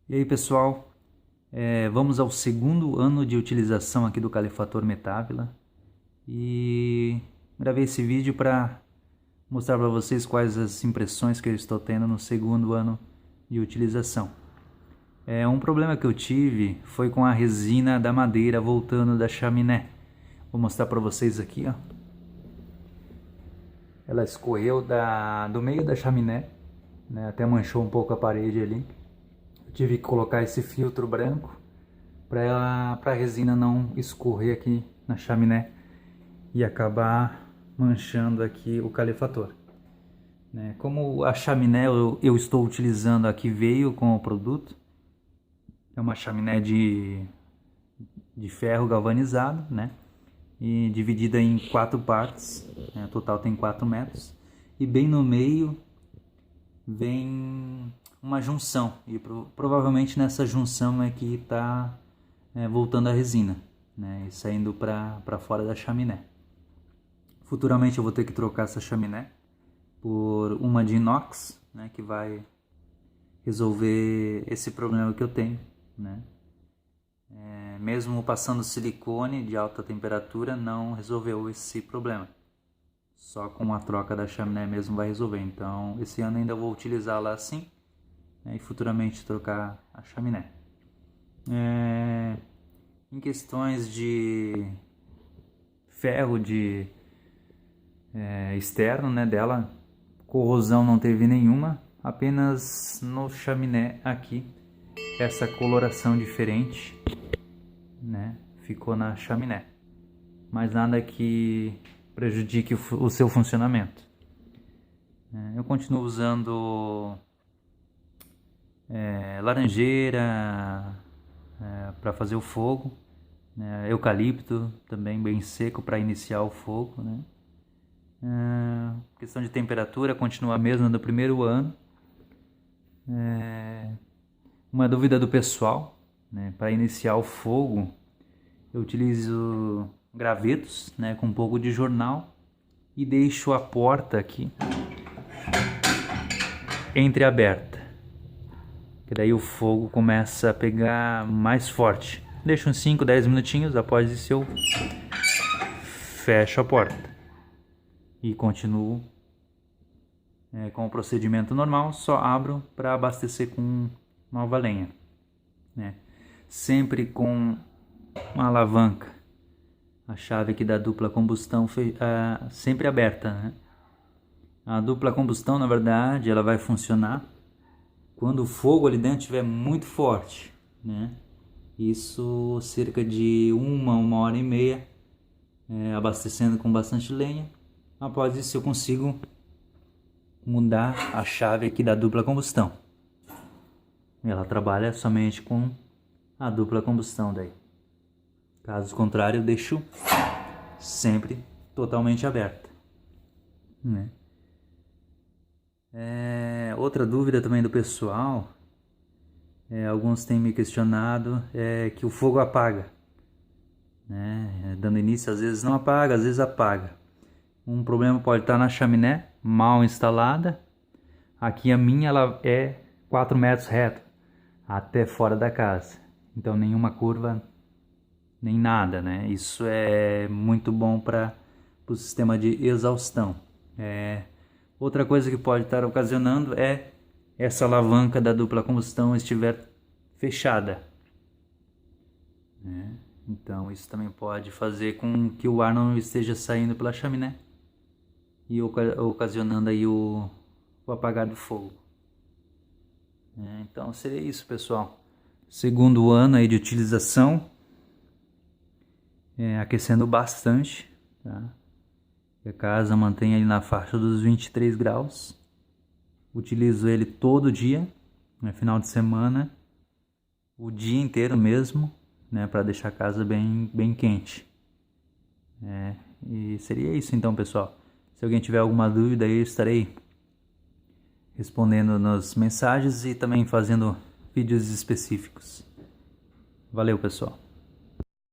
E aí pessoal, vamos ao segundo ano de utilização aqui do calefator Metávila e gravei esse vídeo para mostrar para vocês quais as impressões que eu estou tendo no segundo ano de utilização. Um problema que eu tive foi com a resina da madeira voltando da chaminé. Vou mostrar para vocês aqui, ó. Ela escorreu do meio da chaminé, né, até manchou um pouco a parede ali. Tive que colocar esse filtro branco para a resina não escorrer aqui na chaminé e acabar manchando aqui o calefator. Como a chaminé eu estou utilizando aqui veio com o produto, é uma chaminé de ferro galvanizado, né? E dividida em 4 partes, né? O total tem 4 metros, e bem no meio vem uma junção, e provavelmente nessa junção é que está voltando a resina, né, e saindo para fora da chaminé. Futuramente eu vou ter que trocar essa chaminé por uma de inox, né, que vai resolver esse problema que eu tenho, né. Mesmo passando silicone de alta temperatura não resolveu esse problema. Só com a troca da chaminé mesmo vai resolver. Então esse ano ainda vou utilizá-la assim, né, e futuramente trocar a chaminé. Em questões de ferro externo, né, dela, corrosão não teve nenhuma, apenas no chaminé aqui essa coloração diferente, né, ficou na chaminé, mas nada que prejudique o seu funcionamento. Eu continuo usando laranjeira para fazer o fogo, eucalipto também bem seco para iniciar o fogo, né? Questão de temperatura continua a mesma do primeiro ano. Uma dúvida do pessoal, né? Para iniciar o fogo eu utilizo gravetos, né, com um pouco de jornal e deixo a porta aqui entreaberta, que daí o fogo começa a pegar mais forte. Deixo uns 5, 10 minutinhos, após isso eu fecho a porta e continuo com o procedimento normal, só abro para abastecer com nova lenha, né? Sempre com uma alavanca, a chave aqui da dupla combustão sempre aberta, né? A dupla combustão, na verdade, ela vai funcionar quando o fogo ali dentro estiver muito forte, né? Isso cerca de uma hora e meia, abastecendo com bastante lenha. Após isso eu consigo mudar a chave aqui da dupla combustão. Ela trabalha somente com a dupla combustão daí. Caso contrário, eu deixo sempre totalmente aberta, né? Outra dúvida também do pessoal, alguns têm me questionado, que o fogo apaga, né? Dando início, às vezes não apaga, às vezes apaga. Um problema pode estar na chaminé, mal instalada. Aqui a minha ela é 4 metros reto, até fora da casa. Então nenhuma curva, nem nada, né? Isso é muito bom para o sistema de exaustão. Outra coisa que pode estar ocasionando é essa alavanca da dupla combustão estiver fechada, né? Então isso também pode fazer com que o ar não esteja saindo pela chaminé e ocasionando aí o apagar do fogo. Então seria isso, pessoal. Segundo ano aí de utilização, aquecendo bastante, tá? A casa mantém ele na faixa dos 23 graus. Utilizo ele todo dia, final de semana, o dia inteiro mesmo, né, para deixar a casa bem quente. E seria isso então, pessoal. Se alguém tiver alguma dúvida aí, eu estarei respondendo nas mensagens e também fazendo vídeos específicos. Valeu, pessoal.